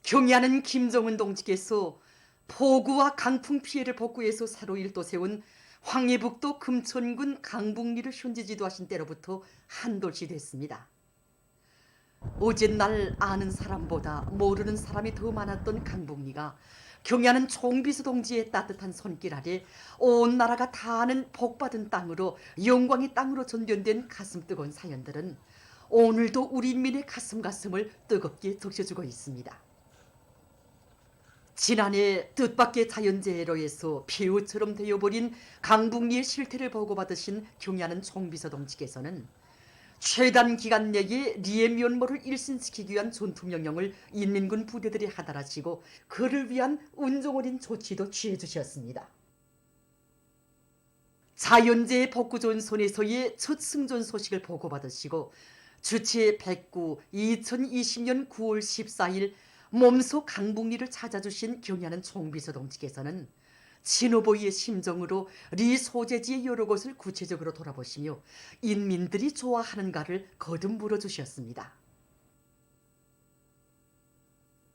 경의하는 김정은 동지께서 폭우와 강풍 피해를 복구해서 새로 일도 세운 황해북도 금천군 강북리를 현지지도하신 때로부터 한돌시 됐습니다. 어젯날 아는 사람보다 모르는 사람이 더 많았던 강북리가 경의하는 총비서 동지의 따뜻한 손길 아래 온 나라가 다 아는 복받은 땅으로 영광의 땅으로 전변된 가슴 뜨거운 사연들은 오늘도 우리 인민의 가슴을 뜨겁게 적셔주고 있습니다. 지난해 뜻밖의 자연재해로 해서 폐허처럼 되어버린 강북리의 실태를 보고받으신 경의하는 총비서 동지께서는 최단 기간 내에 리의 면모를 일신시키기 위한 전투명령을 인민군 부대들이 하달하시고 그를 위한 운종 어린 조치도 취해주셨습니다. 자연재해 복구전선에서의 첫 승전 소식을 보고받으시고 주체 109 2020년 9월 14일 몸소 강북리를 찾아주신 경의하는 총비서 동지께서는 친오보이의 심정으로 리 소재지의 여러 곳을 구체적으로 돌아보시며 인민들이 좋아하는가를 거듭 물어주셨습니다.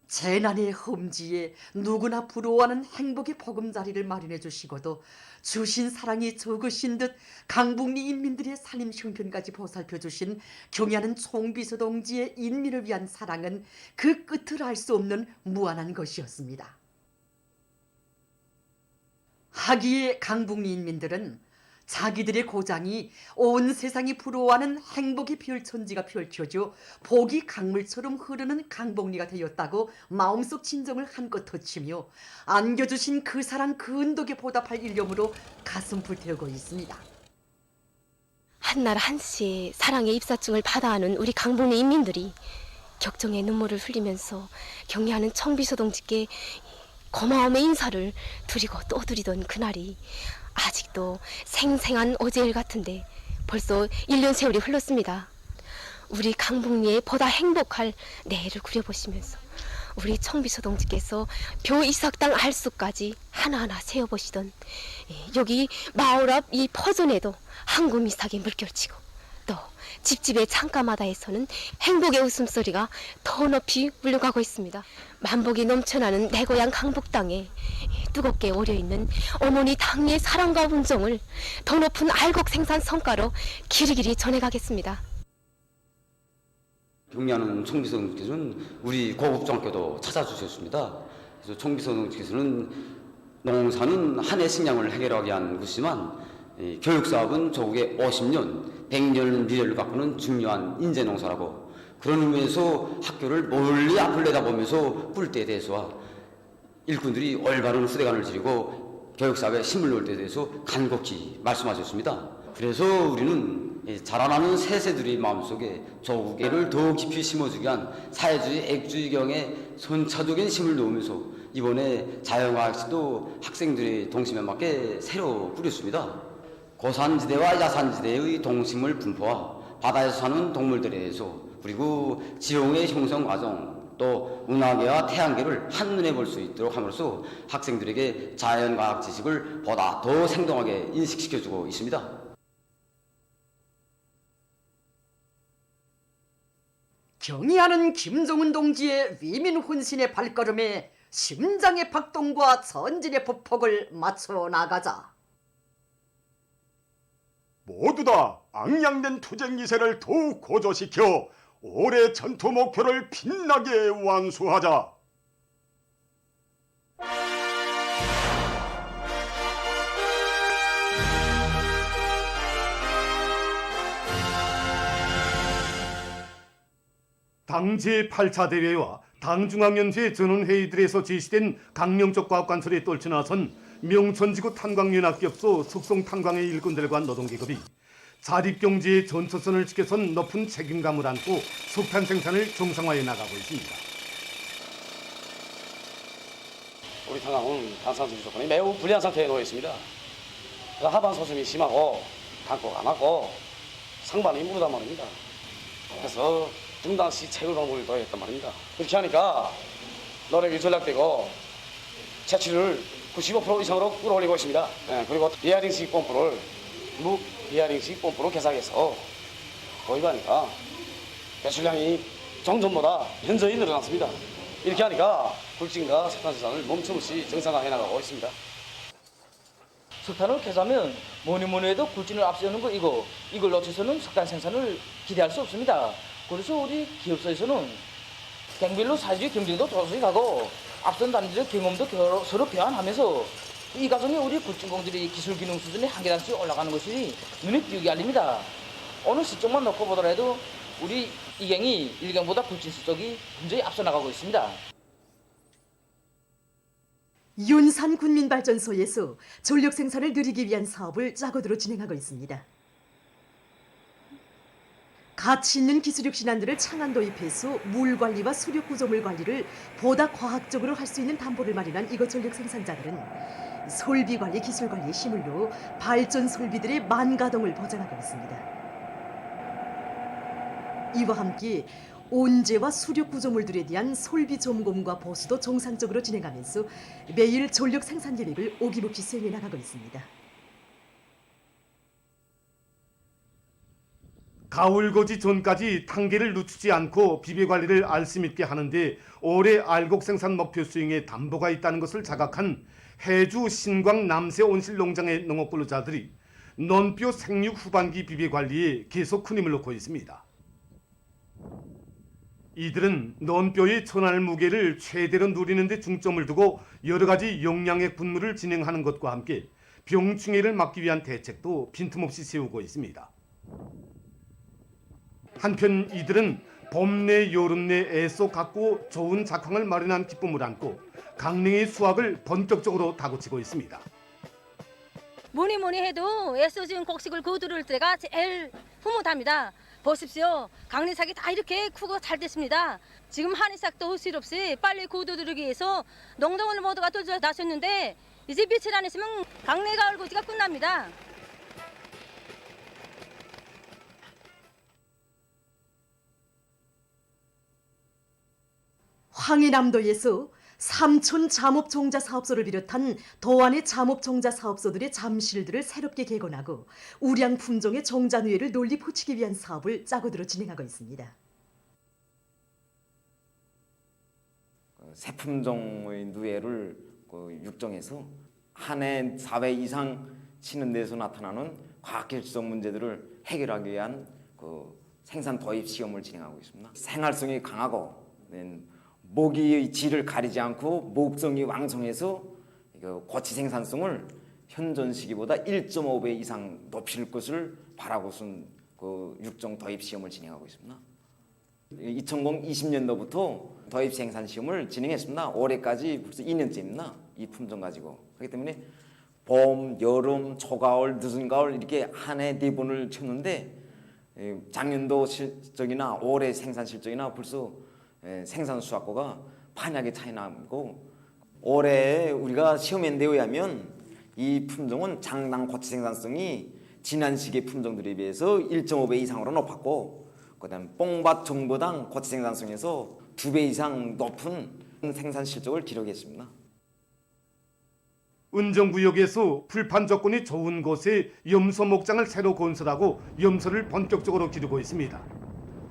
재난의 험지에 누구나 부러워하는 행복의 보금자리를 마련해 주시고도 주신 사랑이 적으신 듯 강북리 인민들의 살림 형편까지 보살펴 주신 경의하는 총비서 동지의 인민을 위한 사랑은 그 끝을 알 수 없는 무한한 것이었습니다. 하기에 강북리 인민들은 자기들의 고장이 온 세상이 부러워하는 행복의 별천지가 펼쳐져 복이 강물처럼 흐르는 강북리가 되었다고 마음속 진정을 한껏 터치며 안겨주신 그 사랑 그 은덕에 보답할 일념으로 가슴 불태우고 있습니다. 한날 한시 사랑의 입사증을 받아하는 우리 강북리 인민들이 격정의 눈물을 흘리면서 경의하는 총비서 동지께 고마움의 인사를 드리고 또 드리던 그날이 아직도 생생한 어제일 같은데 벌써 1년 세월이 흘렀습니다. 우리 강북리에 보다 행복할 내일을 그려보시면서 우리 총비서 동지께서 벼 이삭당 알수까지 하나하나 세어보시던 여기 마을 앞 이 퍼전에도 황금 이삭이 물결치고 또 집집의 창가마다에서는 행복의 웃음소리가 더 높이 울려가고 있습니다. 만복이 넘쳐나는 내 고향 강북 땅에 뜨겁게 오려있는 어머니 당의 사랑과 운정을 더 높은 알곡 생산 성과로 길이길이 전해가겠습니다. 경의하는 총비서 동지께서는 우리 고급중학교도 찾아주셨습니다. 그래서 총비서 동지께서는 농사는 한 해 식량을 해결하기 위한 것이지만 교육사업은 조국의 50년, 100년 미래를 바꾸는 중요한 인재농사라고 그런 의미에서 학교를 멀리 앞을 내다보면서 꿀 때에 대해서와 일꾼들이 올바른 후대간을 지르고 교육사업에 힘을 놓을 때에 대해서 간곡히 말씀하셨습니다. 그래서 우리는 자라나는 새 세들의 마음속에 조국애를 더 깊이 심어주기 위한 사회주의 액주의경에 선차적인 힘을 놓으면서 이번에 자연과학시도 학생들의 동심에 맞게 새로 꾸렸습니다. 고산지대와 야산지대의 동식물 분포와 바다에서 사는 동물들에 대해서 그리고 지형의 형성 과정 또 운하계와 태양계를 한눈에 볼 수 있도록 함으로써 학생들에게 자연과학 지식을 보다 더 생동하게 인식시켜주고 있습니다. 경의하는 김정은 동지의 위민 혼신의 발걸음에 심장의 박동과 전진의 폭폭을 맞춰 나가자. 모두 다 앙양된 투쟁 기세를 더욱 고조시켜 올해 전투 목표를 빛나게 완수하자. 당 제8차 대회와 당 중앙연수의 전원회의들에서 제시된 강령적 과학관설에 떨쳐나선 명천지구 탄광연합기업소 숙송탄광의 일꾼들과 노동계급이 자립경제의 전초선을 지켜선 높은 책임감을 안고 석탄 생산을 정상화해 나가고 있습니다. 우리 탄광은 탄산수지 조건이 매우 불리한 상태에 놓여 있습니다. 하반 소심이 심하고 강고가 많고 상반이 무르단 말입니다. 그래서 중단시 채굴 방법을 더했단 말입니다. 그렇게 하니까 노력이 전락되고 채취를 95% 이상으로 끌어올리고 있습니다. 그리고 비아링식 펌프를 비아링식 펌프로 개사해서 도입하니까 배출량이 정전보다 현저히 늘어났습니다. 이렇게 하니까 굴진과 석탄 생산을 멈춤없이 정상화해 나가고 있습니다. 석탄을 캐자면 뭐니 해도 굴진을 앞세우는 거 이걸 놓쳐서는 석탄 생산을 기대할 수 없습니다. 그래서 우리 기업사에서는 갱별로 사회적 경쟁도 도저히 가고 앞선 단지적 경험도 서로 교환하면서 이 과정에 우리 굴진공들의 기술 기능 수준이 한 계단씩 올라가는 것이 눈에 띄게 알립니다. 어느 시점만 놓고 보더라도 우리 이경이 일경보다 굴진 수적이 굉장히 앞서 나가고 있습니다. 윤산 군민발전소에서 전력 생산을 늘리기 위한 사업을 짜고들어 진행하고 있습니다. 가치 있는 기술력 신안들을 창안 도입해서 물 관리와 수력 구조물 관리를 보다 과학적으로 할 수 있는 담보를 마련한 이것 전력 생산자들은 설비 관리, 기술 관리에 힘을 넣어 발전 설비들의 만가동을 보장하고 있습니다. 이와 함께 온재와 수력 구조물들에 대한 설비 점검과 보수도 정상적으로 진행하면서 매일 전력 생산 계획을 오김없이 수행해 나가고 있습니다. 가을 거지 전까지 탄계를 늦추지 않고 비배 관리를 알심 있게 하는데 올해 알곡 생산 목표 수행에 담보가 있다는 것을 자각한 해주 신광 남새 온실 농장의 농업 근로자들이 논뼈 생육 후반기 비배 관리에 계속 큰 힘을 놓고 있습니다. 이들은 논뼈의 천알 무게를 최대로 누리는 데 중점을 두고 여러 가지 영양의 분무를 진행하는 것과 함께 병충해를 막기 위한 대책도 빈틈없이 세우고 있습니다. 한편 이들은 봄 내 여름 내 애써 갖고 좋은 작황을 마련한 기쁨을 안고 강냉의 수확을 본격적으로 다구치고 있습니다. 뭐니 해도 애써 지은 곡식을 거두를 때가 제일 흐뭇합니다. 보십시오. 강냉삭이 다 이렇게 크고 잘 됐습니다. 지금 한해삭도 허실 없이 빨리 거두들기 위해서 농동을 모두가 또 나섰는데 이제 며칠 안 있으면 강냉 가을 고지가 끝납니다. 황해남도에서 삼촌 잠업종자 사업소를 비롯한 도안의 잠업종자 사업소들의 잠실들을 새롭게 개건하고 우량 품종의 종자누회를 널리 퍼치기 위한 사업을 짜고들어 진행하고 있습니다. 새 품종의 누회를 육종해서 한 해 4회 이상 치는 데서 나타나는 과학기술적 문제들을 해결하기 위한 생산 도입 시험을 진행하고 있습니다. 생활성이 강하고 모기의 질을 가리지 않고 목성이 왕성해서 고치 생산성을 현존 시기보다 1.5배 이상 높일 것을 바라고선 육종 도입 시험을 진행하고 있습니다. 2020년도부터 도입 생산 시험을 진행했습니다. 올해까지 벌써 2년째입니다. 이 품종 가지고. 그렇기 때문에 봄, 여름, 초가을, 늦은 가을 이렇게 한 해 4번을 쳤는데 작년도 실적이나 올해 생산 실적이나 벌써 생산 수확고가 판약의 차이 나고 올해 우리가 시험에 내어야면 이 품종은 장당 고치 생산성이 지난 시기의 품종들에 비해서 1.5배 이상으로 높았고 그다음 뽕밭 정보당 고치 생산성에서 2배 이상 높은 생산 실적을 기록했습니다. 은정구역에서 풀판 조건이 좋은 곳에 염소 목장을 새로 건설하고 염소를 본격적으로 기르고 있습니다.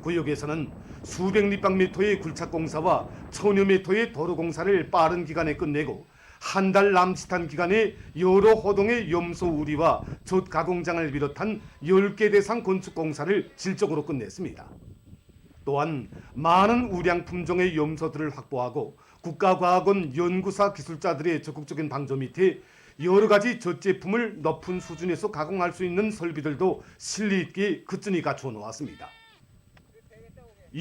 구역에서는 수백立方미터의 굴착 공사와 천여 미터의 도로 공사를 빠른 기간에 끝내고 한 달 남짓한 기간에 여러 호동의 염소 우리와 젖 가공장을 비롯한 10개 대상 건축 공사를 질적으로 끝냈습니다. 또한 많은 우량 품종의 염소들을 확보하고 국가과학원 연구사 기술자들의 적극적인 방조 밑에 여러 가지 젖제품을 높은 수준에서 가공할 수 있는 설비들도 실리 있게 그쯤이 갖추어 놓았습니다.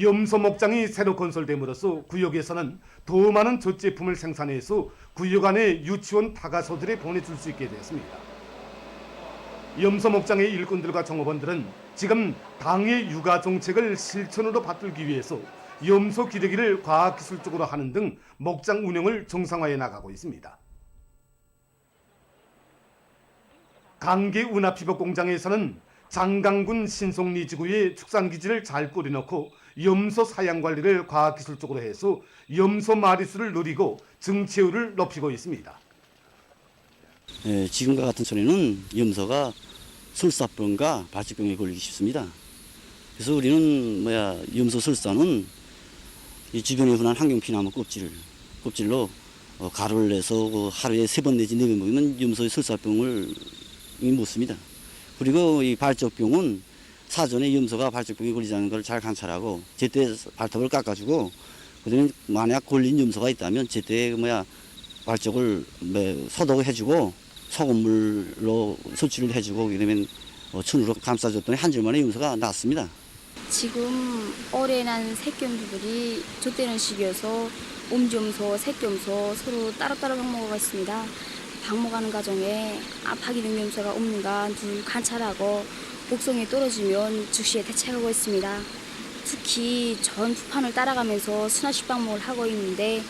염소 목장이 새로 건설됨으로써 구역에서는 더 많은 젖제품을 생산해서 구역 안에 유치원 타가소들에 보내줄 수 있게 됐습니다. 염소 목장의 일꾼들과 종업원들은 지금 당의 육아 정책을 실천으로 받들기 위해서 염소 기르기를 과학기술적으로 하는 등 목장 운영을 정상화해 나가고 있습니다. 강계 운합피복 공장에서는 장강군 신송리 지구에 축산기지를 잘 꾸려놓고 염소 사양 관리를 과학기술적으로 해서 염소 마리수를 늘리고 증체율을 높이고 있습니다. 지금과 같은 소리는 염소가 설사병과 발치병에 걸리기 쉽습니다. 그래서 우리는 염소 설사는 이 주변에 흔한 항경피나무 껍질로 가루를 내서 하루에 3번 내지 4번 먹이면 염소의 설사병을 묻습니다. 그리고 이 발적병은 사전에 염소가 발적병에 걸리지 않는 걸 잘 관찰하고 제때 발톱을 깎아주고 그다음에 만약 걸린 염소가 있다면 제때 발적을 소독해주고 소금물로 설치를 해주고 그러면 천으로 감싸줬더니 한 줄 만에 염소가 낫습니다. 지금 올해 난 새끼염소들이 젖대는 시기여서 엄지염소, 새끼염소 서로 따로따로 방목하고 있습니다. 방목하는 과정에 압박이 된 염소가 없는가 늘 관찰하고 목성이 떨어지면 즉시에 대책하고 있습니다. 특히 전 부판을 따라가면서 순환식 방목을 하고 있는데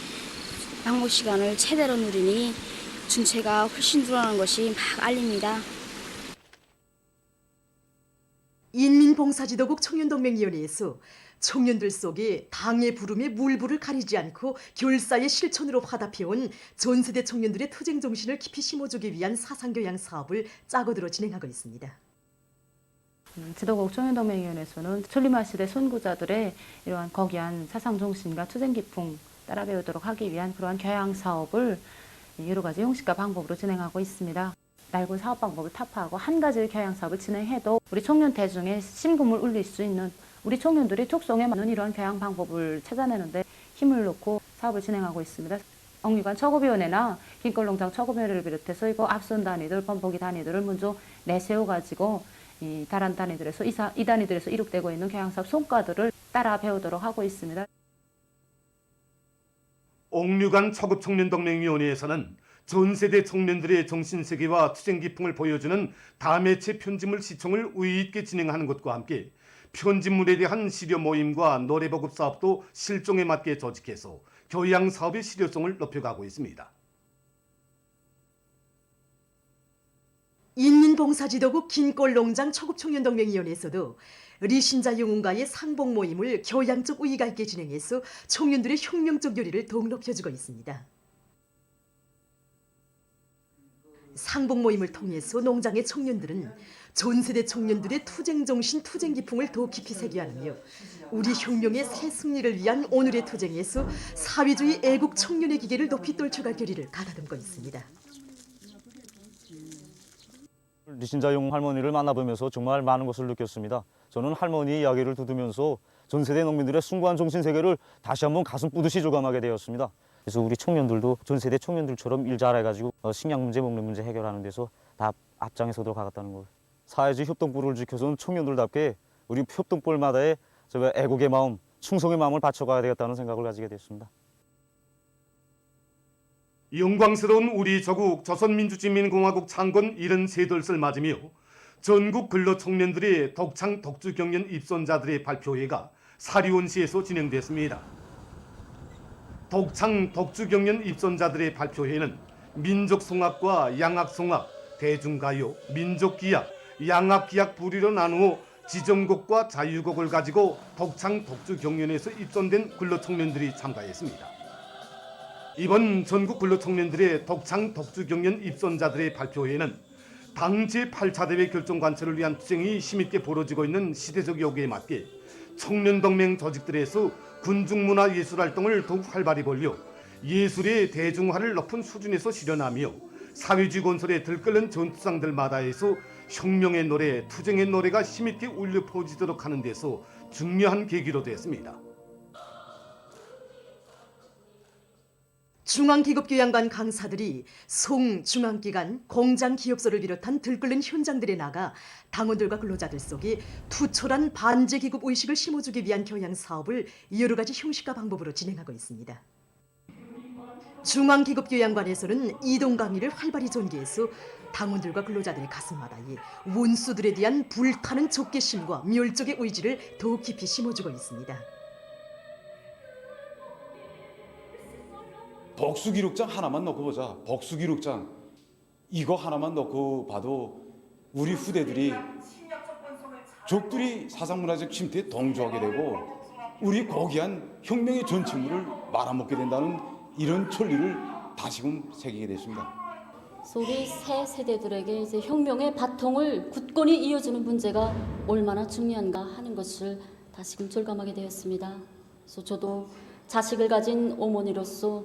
방목 시간을 최대로 누리니 준체가 훨씬 늘어나는 것이 막 알립니다. 인민봉사지도국 청년동맹위원회에서 청년들 속에 당의 부름에 물불을 가리지 않고 결사의 실천으로 화답해온 전세대 청년들의 투쟁 정신을 깊이 심어주기 위한 사상교양 사업을 짜고들어 진행하고 있습니다. 지도국 청년동맹위원회에서는 천리마 시대 선구자들의 이러한 거기한 사상 정신과 투쟁 기풍 따라 배우도록 하기 위한 그러한 교양 사업을 여러 가지 형식과 방법으로 진행하고 있습니다. 날고 사업 방법을 타파하고 한 가지 교양 사업을 진행해도 우리 청년 대중의 심금을 울릴 수 있는 우리 청년들이 특성에 맞는 이러한 교양 방법을 찾아내는데 힘을 놓고 사업을 진행하고 있습니다. 억류관 처급위원회나 긴걸농장 처급위원회를 비롯해서 이거 앞선 단위들, 번복이 단위들을 먼저 내세워가지고 이 다른 단위들에서 이 단위들에서 이룩되고 있는 교양 사업 성과들을 따라 배우도록 하고 있습니다. 옥류관 처급청년동맹위원회에서는 전세대 청년들의 정신세계와 투쟁기풍을 보여주는 다매체 편집물 시청을 의의 있게 진행하는 것과 함께 편집물에 대한 시료 모임과 노래보급 사업도 실종에 맞게 조직해서 교양 사업의 실효성을 높여가고 있습니다. 인민봉사지도국 긴골농장 초급청년동맹위원회에서도 리신자 영웅과의 상봉 모임을 교양적 의의가 있게 진행해서 청년들의 혁명적 요리를 더욱 높여주고 있습니다. 상봉 모임을 통해서 농장의 청년들은 전세대 청년들의 투쟁정신, 투쟁기풍을 더 깊이 새겨하며 우리 혁명의 새 승리를 위한 오늘의 투쟁에서 사회주의 애국 청년의 기계를 높이 떨쳐갈 결의를 가다듬고 있습니다. 리신자 영웅 할머니를 만나보면서 정말 많은 것을 느꼈습니다. 저는 할머니 이야기를 들으면서 전세대 농민들의 숭고한 정신세계를 다시 한번 가슴 뿌듯이 조감하게 되었습니다. 그래서 우리 청년들도 전세대 청년들처럼 일 잘해가지고 식량 문제, 먹는 문제 해결하는 데서 다 앞장에 서도록 하겠다는 거. 사회주의 협동부를 지켜서는 청년들답게 우리 협동벌마다의 애국의 마음, 충성의 마음을 바쳐가야 되겠다는 생각을 가지게 됐습니다. 영광스러운 우리 조국 조선민주주의인민공화국 창건 73돌을 맞으며 전국 근로청년들의 독창 독주경연 입선자들의 발표회가 사리원시에서 진행됐습니다. 독창 독주경연 입선자들의 발표회는 민족송악과 양악송악, 대중가요, 민족기악, 양악기악 부류로 나누어 지정곡과 자유곡을 가지고 독창 독주경연에서 입선된 근로청년들이 참가했습니다. 이번 전국 근로청년들의 독창 독주경연 입선자들의 발표회는 당 제8차 대회 결정관철을 위한 투쟁이 힘있게 벌어지고 있는 시대적 요구에 맞게 청년동맹 조직들에서 군중문화예술활동을 더욱 활발히 벌려 예술의 대중화를 높은 수준에서 실현하며 사회주의 건설에 들끓는 전투상들마다에서 혁명의 노래, 투쟁의 노래가 힘있게 울려 퍼지도록 하는 데서 중요한 계기로 됐습니다. 중앙기급교양관 강사들이 송, 중앙기관, 공장, 기업소를 비롯한 들끓는 현장들에 나가 당원들과 근로자들 속에 투철한 반제기급 의식을 심어주기 위한 교양 사업을 여러 가지 형식과 방법으로 진행하고 있습니다. 중앙기급교양관에서는 이동 강의를 활발히 전개해서 당원들과 근로자들의 가슴마다에 원수들에 대한 불타는 적개심과 멸족의 의지를 더욱 깊이 심어주고 있습니다. 복수기록장 하나만 넣고 보자. 복수기록장 이거 하나만 넣고 봐도 우리 후대들이 적들이 사상문화적 침투에 동조하게 되고 우리 고귀한 혁명의 전체물을 말아먹게 된다는 이런 천리를 다시금 새기게 됐습니다. 우리 새 세대들에게 이제 혁명의 바통을 굳건히 이어주는 문제가 얼마나 중요한가 하는 것을 다시금 절감하게 되었습니다. 그래서 저도 자식을 가진 어머니로서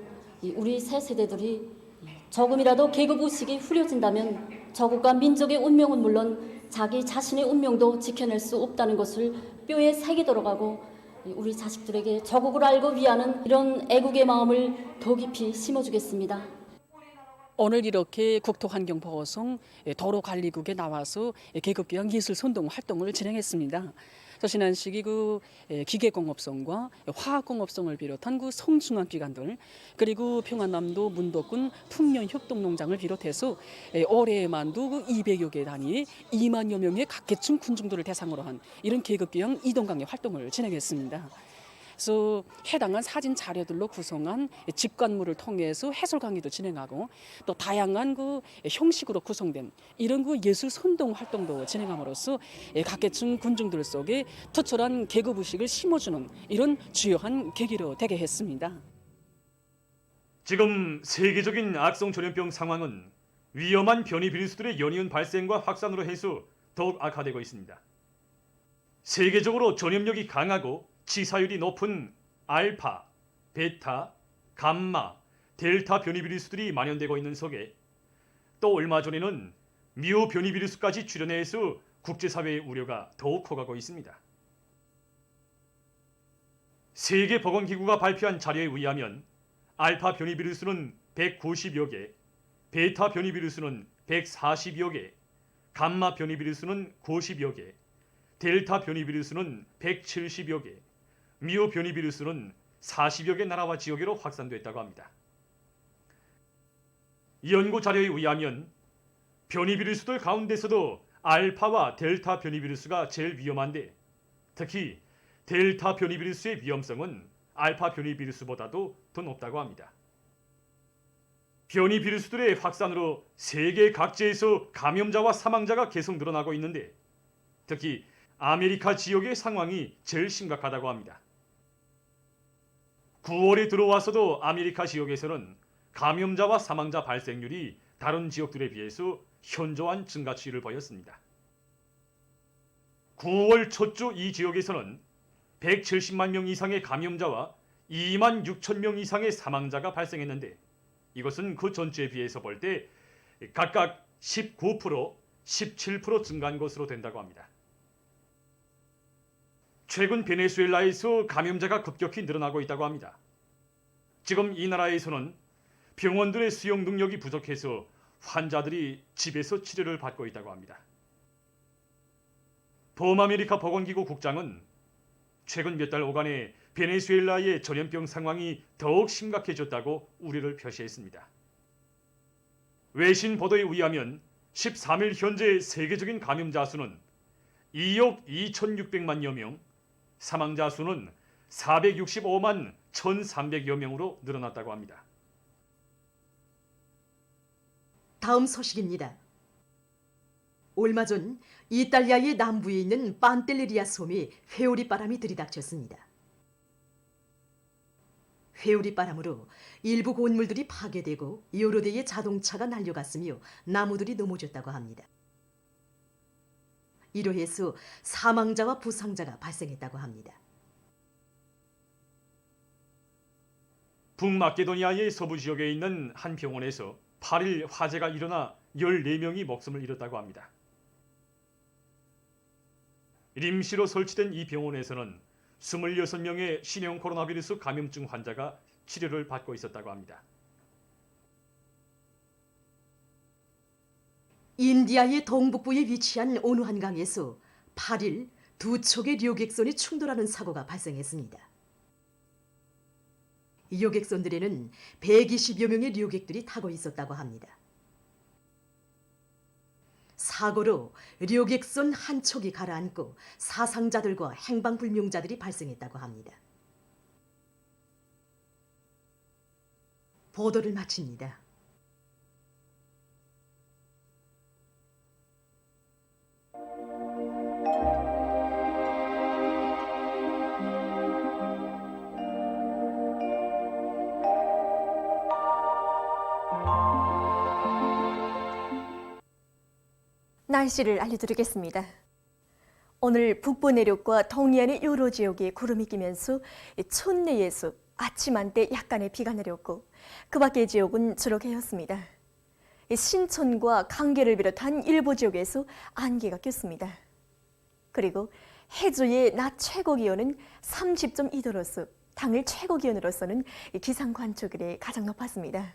우리 새 세대들이 조금이라도 계급의식이 흐려진다면 저국과 민족의 운명은 물론 자기 자신의 운명도 지켜낼 수 없다는 것을 뼈에 새기도록 하고 우리 자식들에게 저국을 알고 위하는 이런 애국의 마음을 더 깊이 심어주겠습니다. 오늘 이렇게 국토환경보호성 도로관리국에 나와서 계급교양 예술선동 활동을 진행했습니다. 지난 시기 기계공업성과 화학공업성을 비롯한 성중앙기관들 그리고 평안남도 문덕군 풍년협동농장을 비롯해서 올해만도 200여 개 단위의 2만여 명의 각계층 군중들을 대상으로 한 이런 계급교양 이동강의 활동을 진행했습니다. 그래서 해당한 사진 자료들로 구성한 직관물을 통해서 해설 강의도 진행하고 또 다양한 형식으로 구성된 이런 예술 선동 활동도 진행함으로써 각계층 군중들 속에 투철한 계급의식을 심어주는 이런 주요한 계기로 되게 했습니다. 지금 세계적인 악성 전염병 상황은 위험한 변이 비루스들의 연이은 발생과 확산으로 해서 더욱 악화되고 있습니다. 세계적으로 전염력이 강하고 치사율이 높은 알파, 베타, 감마, 델타 변이 비루스들이 만연되고 있는 속에 또 얼마 전에는 뮤 변이 비루스까지 출현해서 국제사회의 우려가 더욱 커가고 있습니다. 세계보건기구가 발표한 자료에 의하면 알파 변이 비루스는 190여 개, 베타 변이 비루스는 140여 개, 감마 변이 비루스는 90여 개, 델타 변이 비루스는 170여 개, 뮤 변이 비루스는 40여 개 나라와 지역으로 확산됐다고 합니다. 연구 자료에 의하면 변이 비루스들 가운데서도 알파와 델타 변이 비루스가 제일 위험한데 특히 델타 변이 비루스의 위험성은 알파 변이 비루스보다도 더 높다고 합니다. 변이 비루스들의 확산으로 세계 각지에서 감염자와 사망자가 계속 늘어나고 있는데 특히 아메리카 지역의 상황이 제일 심각하다고 합니다. 9월에 들어와서도 아메리카 지역에서는 감염자와 사망자 발생률이 다른 지역들에 비해서 현저한 증가 추이를 보였습니다. 9월 첫 주 이 지역에서는 170만 명 이상의 감염자와 2만 6천 명 이상의 사망자가 발생했는데 이것은 그 전주에 비해서 볼 때 각각 19%, 17% 증가한 것으로 된다고 합니다. 최근 베네수엘라에서 감염자가 급격히 늘어나고 있다고 합니다. 지금 이 나라에서는 병원들의 수용 능력이 부족해서 환자들이 집에서 치료를 받고 있다고 합니다. 범아메리카 보건기구 국장은 최근 몇 달 오간에 베네수엘라의 전염병 상황이 더욱 심각해졌다고 우려를 표시했습니다. 외신 보도에 의하면 13일 현재 세계적인 감염자 수는 2억 2,600만여 명, 사망자 수는 465만 1,300여 명으로 늘어났다고 합니다. 다음 소식입니다. 얼마 전 이탈리아의 남부에 있는 판텔레리아 섬에 회오리 바람이 들이닥쳤습니다. 회오리 바람으로 일부 건물들이 파괴되고 여러 대의 자동차가 날려갔으며 나무들이 넘어졌다고 합니다. 이로 해서 사망자와 부상자가 발생했다고 합니다. 북마케도니아의 서부 지역에 있는 한 병원에서 8일 화재가 일어나 14명이 목숨을 잃었다고 합니다. 림시로 설치된 이 병원에서는 26명의 신형 코로나 바이러스 감염증 환자가 치료를 받고 있었다고 합니다. 인디아의 동북부에 위치한 어느 한강에서 8일 두 척의 류객선이 충돌하는 사고가 발생했습니다. 여객선들에는 120여 명의 류객들이 타고 있었다고 합니다. 사고로 류객선 한 척이 가라앉고 사상자들과 행방불명자들이 발생했다고 합니다. 보도를 마칩니다. 날씨를 알려드리겠습니다. 오늘 북부 내륙과 동해안의 여러 지역에 구름이 끼면서 촌내에서 아침 한때 약간의 비가 내렸고 그 밖의 지역은 주로 개였습니다. 신천과 강계를 비롯한 일부 지역에서 안개가 꼈습니다. 그리고 해주의 낮 최고 기온은 30.2도로서 당일 최고 기온으로서는 기상 관측일에 가장 높았습니다.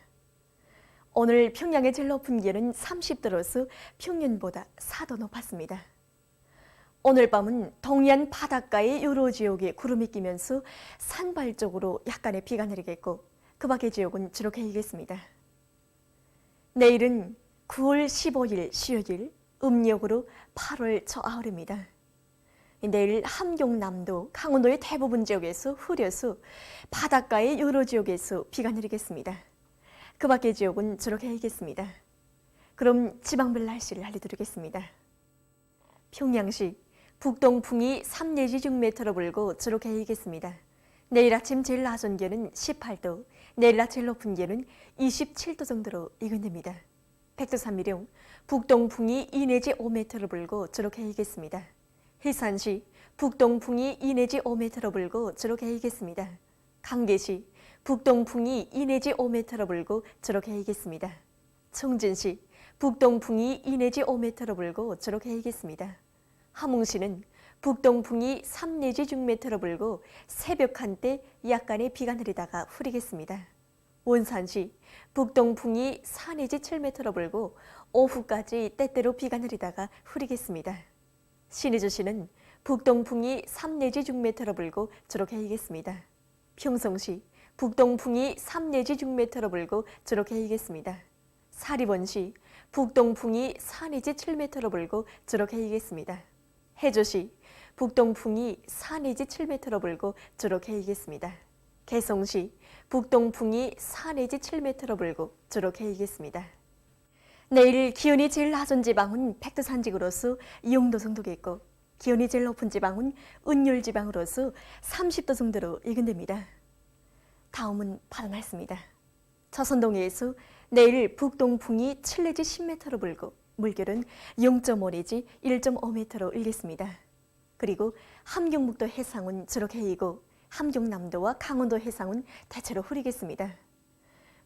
오늘 평양의 제일 높은 기온은 30도로서 평년보다 4도 높았습니다. 오늘 밤은 동해안 바닷가의 여러 지역에 구름이 끼면서 산발 쪽으로 약간의 비가 내리겠고 그 밖의 지역은 주로 개이겠습니다. 내일은 9월 15일 수요일, 음력으로 8월 초하루입니다. 내일 함경남도, 강원도의 대부분 지역에서 흐려서 바닷가의 여러 지역에서 비가 내리겠습니다. 그 밖의 지역은 주로 개이겠습니다. 그럼 지방별 날씨를 알려드리겠습니다. 평양시 북동풍이 3 내지 6m로 불고 주로 개이겠습니다. 내일 아침 제일 낮은 기온은 18도, 내일 낮 제일 높은 기온은 27도 정도로 예견됩니다. 백두산미령 북동풍이 2 내지 5m로 불고 주로 개이겠습니다. 해산시 북동풍이 2 내지 5m로 불고 주로 개이겠습니다. 강계시 북동풍이 2 내지 5m로 불고 주로 개이겠습니다. 청진시 북동풍이 2 내지 5m로 불고 주로 개이겠습니다. 함흥시는 북동풍이 3 내지 6m로 불고 새벽 한때 약간의 비가 내리다가 흐리겠습니다. 원산시 북동풍이 4 내지 7m로 불고 오후까지 때때로 비가 내리다가 흐리겠습니다. 신의주시는 북동풍이 3 내지 6m로 불고 주로 개이겠습니다. 평성시 북동풍이 3 내지 6m로 불고 주로 개이겠습니다. 사리원시 북동풍이 4 내지 7m로 불고 주로 개이겠습니다. 해조시 북동풍이 4 내지 7m로 불고 주로 개이겠습니다. 개성시 북동풍이 4 내지 7m로 불고 주로 개이겠습니다. 내일 기온이 제일 낮은 지방은 백두산지구로서 0도 정도겠고 기온이 제일 높은 지방은 은율지방으로서 30도 정도로 예견됩니다. 다음은 바다 날씨입니다. 조선동해에서 내일 북동풍이 7 내지 10m로 불고 물결은 0.5 내지 1.5m로 일겠습니다. 그리고 함경북도 해상은 주로 개이고 함경남도와 강원도 해상은 대체로 흐리겠습니다.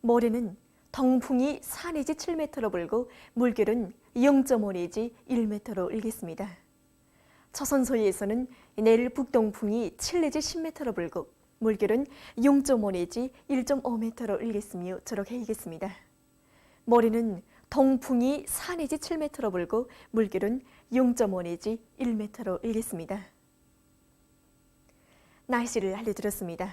모레는 동풍이 4 내지 7m로 불고 물결은 0.5 내지 1m로 일겠습니다. 조선소위에서는 내일 북동풍이 7 내지 10m로 불고 물결은 0.5 내지 1.5m로 일겠으며 주로 개이겠습니다. 모레는 동풍이 4 내지 7m로 불고 물결은 0.5 내지 1m로 일겠습니다. 날씨를 알려드렸습니다.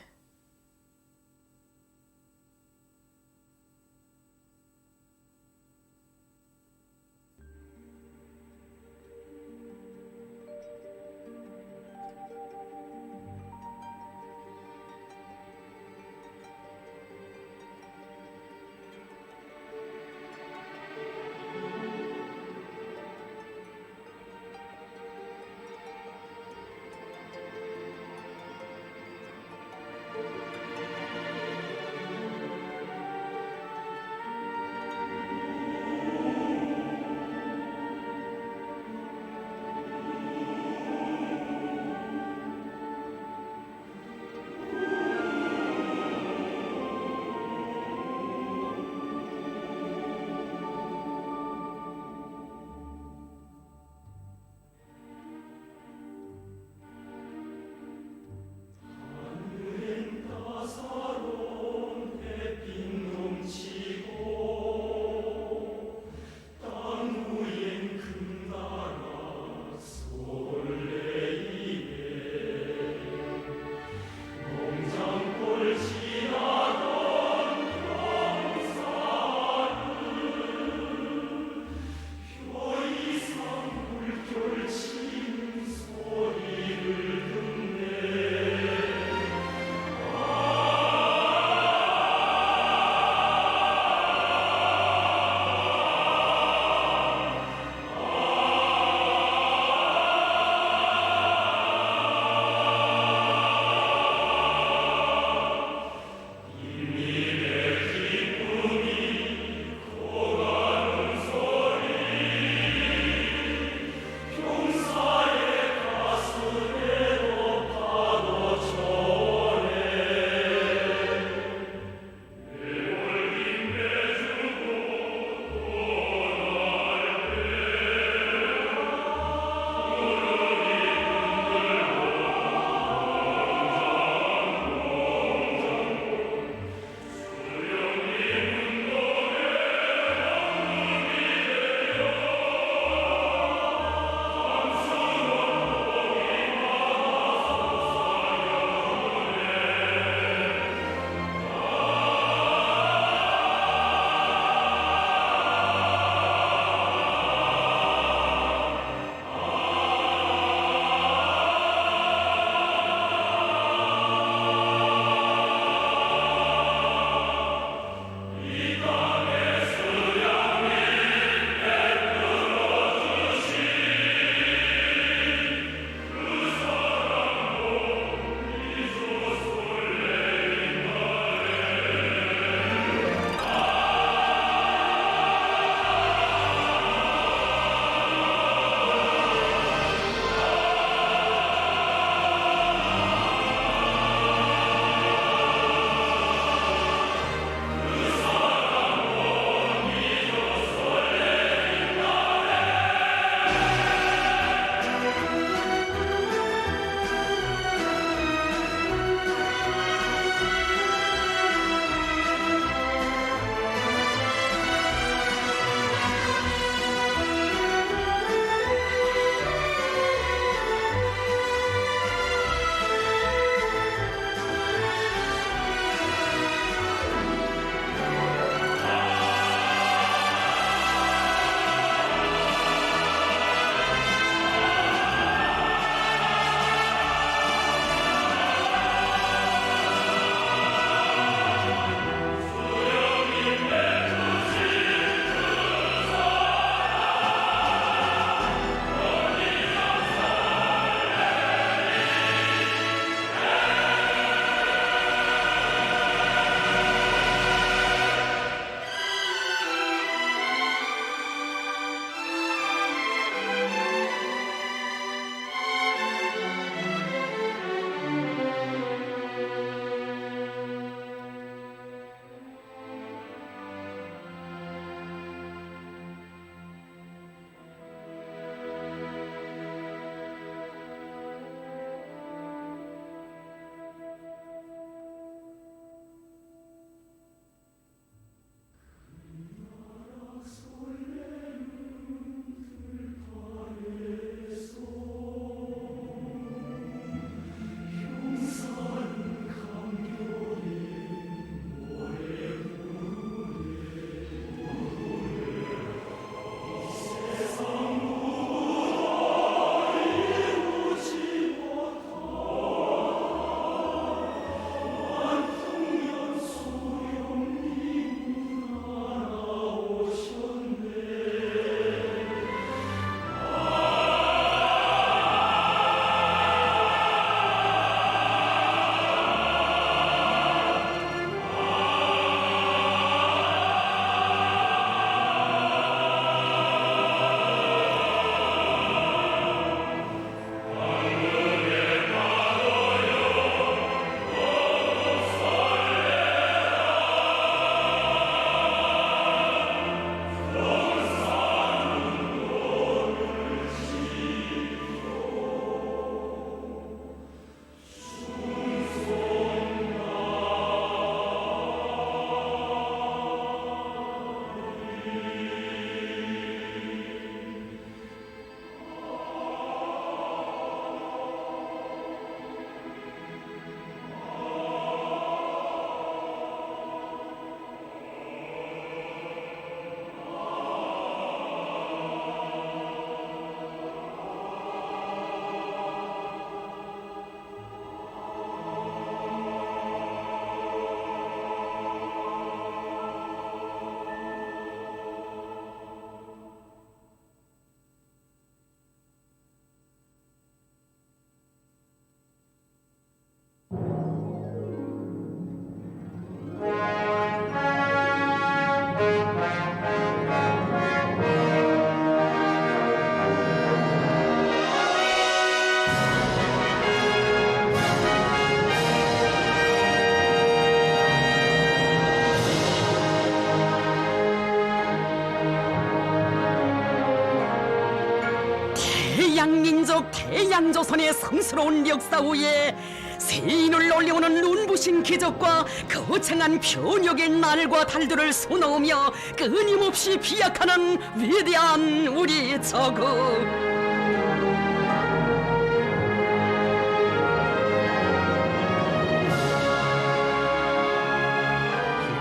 오래도록 대양조선의 성스러운 역사 위에 세인을 올려오는 눈부신 기적과 거창한 변혁의 날과 달들을 수놓으며 끊임없이 비약하는 위대한 우리 조국.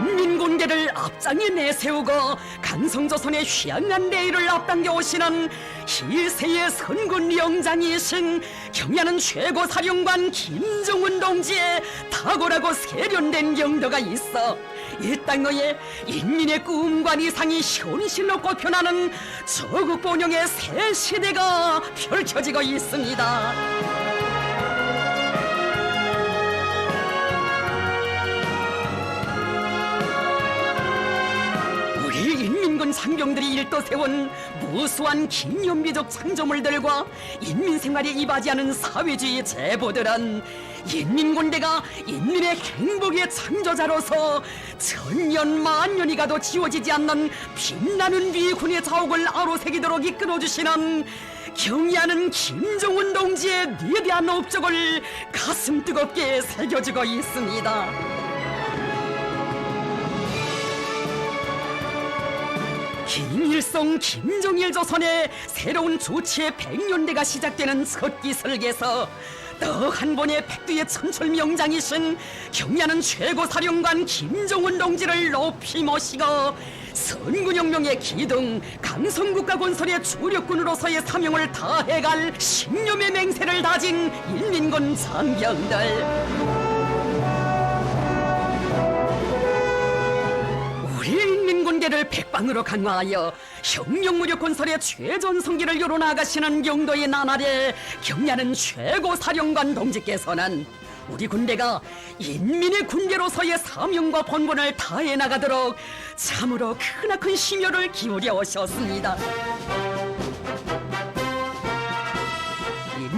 인민군대를 앞장에 내세우고 강성조선의 휘황한 대의를 앞당겨 오시는 희세의 선군 영장이신 경야는 최고사령관 김정은 동지의 탁월하고 세련된 영도가 있어 이 땅의 인민의 꿈과 이상이 현실로 꼽혀나는 조국 번영의 새 시대가 펼쳐지고 있습니다. 인민군 상병들이 일떠세운 무수한 기념비적 창조물들과 인민생활에 이바지하는 사회주의 제보들은 인민군대가 인민의 행복의 창조자로서 천년 만년이 가도 지워지지 않는 빛나는 위군의 자옥을 아로새기도록 이끌어주시는 경의하는 김정은 동지의 위대한 업적을 가슴 뜨겁게 새겨주고 있습니다. 김일성 김정일 조선의 새로운 조치의 100년대가 시작되는 첫 기설에서 또 한 번의 백두의 천철명장이신 경야는 최고사령관 김정은 동지를 높이 모시고 선군혁명의 기둥 강성국가 건설의 주력군으로서의 사명을 다해갈 신념의 맹세를 다진 인민군 장병들. 우리 인민군대를 백방으로 강화하여 혁명무력 건설의 최전성기를 이뤄나가시는 영도의 나날에 경야는 최고사령관 동지께서는 우리 군대가 인민의 군대로서의 사명과 본분을 다해 나가도록 참으로 크나큰 심혈을 기울여 오셨습니다.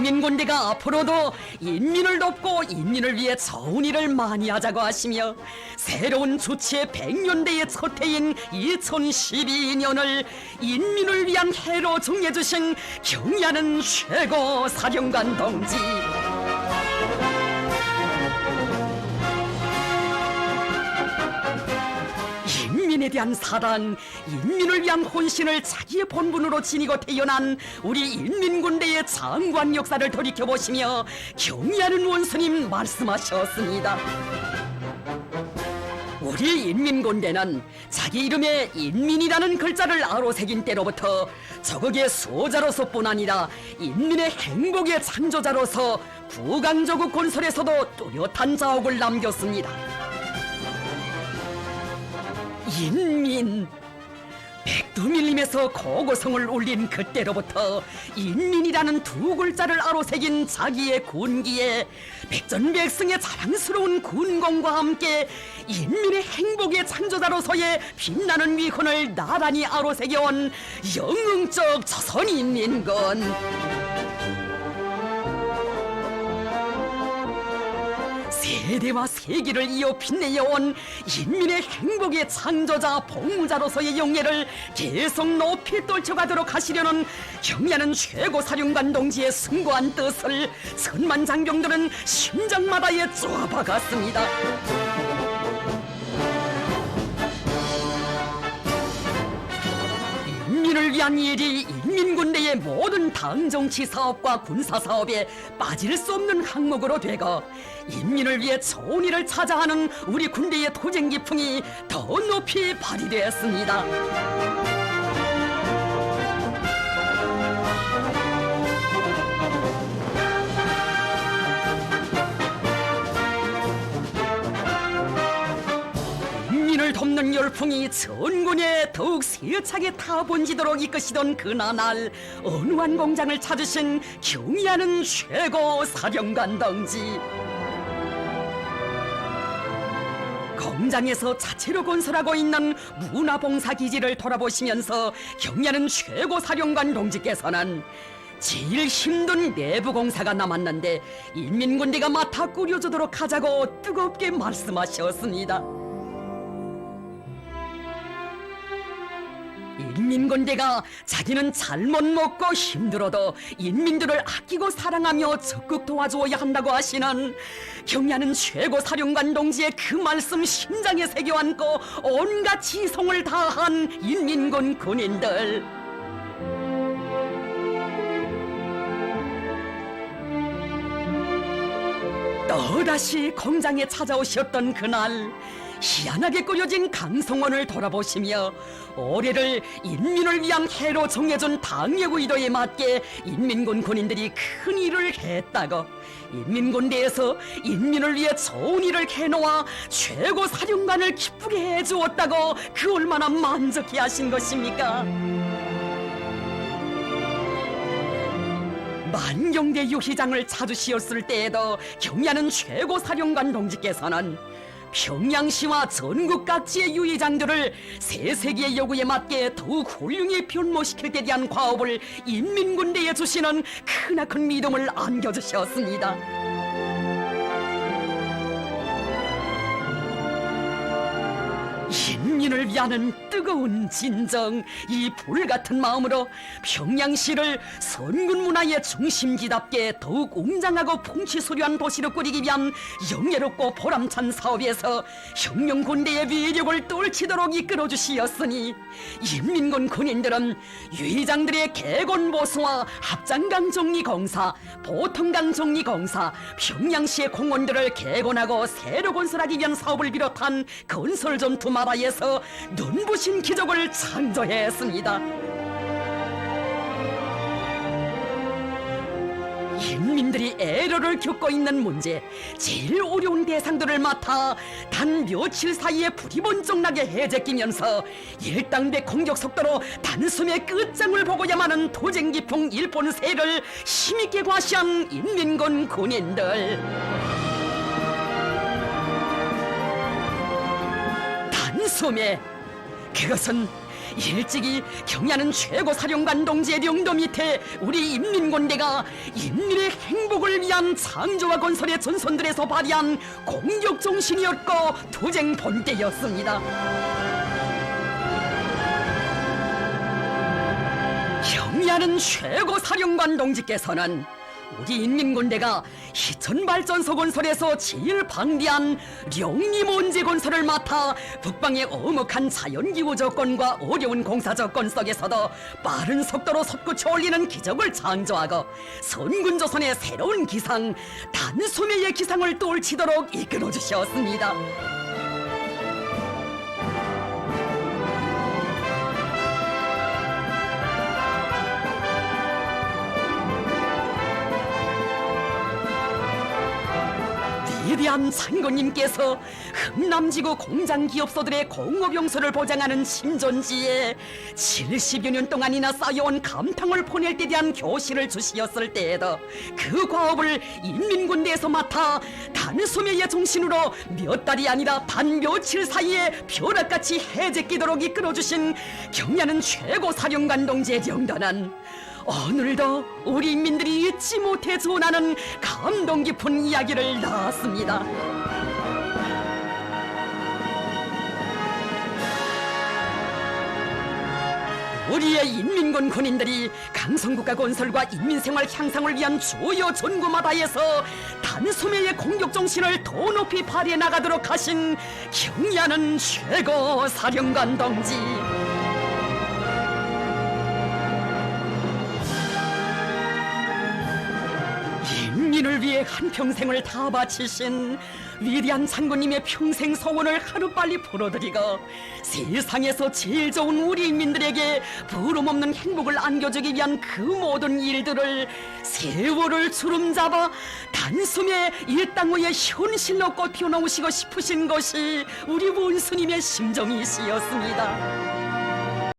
인민군대가 앞으로도 인민을 돕고 인민을 위해 좋은 일을 많이 하자고 하시며 새로운 조치의 100년대의 첫 해인 2012년을 인민을 위한 해로 정해주신 경야는 최고 사령관 동지. 인민에 대한 사랑, 인민을 위한 혼신을 자기의 본분으로 지니고 태어난 우리 인민군대의 장관 역사를 돌이켜보시며 경의하는 원수님 말씀하셨습니다. 우리 인민군대는 자기 이름에 인민이라는 글자를 아로새긴 때로부터 조국의 수호자로서뿐 아니라 인민의 행복의 창조자로서 구강조국 건설에서도 뚜렷한 자옥을 남겼습니다. 인민, 백두밀림에서 고고성을 올린 그때로부터 인민이라는 두 글자를 아로새긴 자기의 군기에 백전백승의 자랑스러운 군功과 함께 인민의 행복의 창조자로서의 빛나는 위훈을 나란히 아로새겨온 영웅적 조선인민군. 세대와 세기를 이어 빛내어온 인민의 행복의 창조자 복무자로서의 영예를 계속 높이 떨쳐가도록 하시려는 경야는 최고사령관 동지의 숭고한 뜻을 천만 장병들은 심장마다에 쪼아박았습니다. 인민을 위한 일이 인민군대의 모든 당정치 사업과 군사 사업에 빠질 수 없는 항목으로 되고 인민을 위해 좋은 일을 찾아하는 우리 군대의 투쟁 기풍이 더 높이 발휘되었습니다. 인민을 돕는 열풍이 전군에 더욱 세차게 타본지도록 이끄시던 그나날 언후한 공장을 찾으신 경의하는 최고 사령관 동지. 공장에서 자체로 건설하고 있는 문화봉사기지를 돌아보시면서 경의하는 최고사령관 동지께서는 제일 힘든 내부 공사가 남았는데 인민군대가 맡아 꾸려주도록 하자고 뜨겁게 말씀하셨습니다. 인민군대가 자기는 잘못 먹고 힘들어도 인민들을 아끼고 사랑하며 적극 도와주어야 한다고 하시는 경야는 최고 사령관 동지의 그 말씀 심장에 새겨안고 온갖 지성을 다한 인민군 군인들. 또다시 공장에 찾아오셨던 그날, 희한하게 꾸려진 강성원을 돌아보시며 올해를 인민을 위한 해로 정해준 당역 의도에 맞게 인민군 군인들이 큰 일을 했다고, 인민군대에서 인민을 위해 좋은 일을 해놓아 최고 사령관을 기쁘게 해주었다고 그 얼마나 만족해 하신 것입니까? 만경대 유희장을 찾으시었을 때에도 경야는 최고 사령관 동지께서는 평양시와 전국 각지의 유희장들을 새 세기의 요구에 맞게 더욱 훌륭히 변모시킬 때 대한 과업을 인민군대에 주시는 크나큰 믿음을 안겨주셨습니다. 인민을 위하는 뜨거운 진정, 이 불같은 마음으로 평양시를 선군 문화의 중심지답게 더욱 웅장하고 풍치수려한 도시로 꾸리기 위한 영예롭고 보람찬 사업에서 혁명군대의 위력을 떨치도록 이끌어주시었으니 인민군 군인들은 유희장들의 개곤보수와 합장강 정리공사, 보통강 정리공사, 평양시의 공원들을 개곤하고 새로 건설하기 위한 사업을 비롯한 건설 전투 마라에서 눈부신 기적을 창조했습니다. 인민들이 애로를 겪고 있는 문제, 제일 어려운 대상들을 맡아 단 며칠 사이에 불이 번쩍나게 해제끼면서 일당배 공격 속도로 단숨에 끝장을 보고야만 하는 도쟁기풍 일본 세를 힘있게 과시한 인민군 군인들. 단숨에, 그것은 일찍이 경야는 최고 사령관 동지의 영도 밑에 우리 인민군대가 인민의 행복을 위한 창조와 건설의 전선들에서 발휘한 공격 정신이었고 투쟁 본때였습니다. 경야는 최고 사령관 동지께서는 우리 인민군대가 희천발전소 건설에서 제일 방대한 령림원제 건설을 맡아 북방의 엄혹한 자연기후 조건과 어려운 공사 조건 속에서도 빠른 속도로 솟구쳐 올리는 기적을 창조하고 선군조선의 새로운 기상, 단소매의 기상을 떨치도록 이끌어주셨습니다. 위대한 장군님께서 흥남지구 공장기업소들의 공업용서를 보장하는 신존지에 70여 년 동안이나 쌓여온 감탕을 보낼 때 대한 교실을 주시었을 때에도 그 과업을 인민군대에서 맡아 단소매의 정신으로 몇 달이 아니라 단 며칠 사이에 벼락같이 해제끼도록 이끌어주신 경야는 최고 사령관 동지의 영단한 오늘도 우리 인민들이 잊지 못해 전하는 감동 깊은 이야기를 나왔습니다. 우리의 인민군 군인들이 강성국가 건설과 인민생활 향상을 위한 주요 전구마다에서 단소매의 공격 정신을 더 높이 발휘해 나가도록 하신 경야는 최고 사령관 동지. 인민을 위해 한평생을 다 바치신 위대한 장군님의 평생 소원을 하루빨리 풀어드리고 세상에서 제일 좋은 우리 인민들에게 부름없는 행복을 안겨주기 위한 그 모든 일들을 세월을 주름잡아 단숨에 이 땅 위에 현실로 꽃 피워놓으시고 싶으신 것이 우리 원수님의 심정이시였습니다.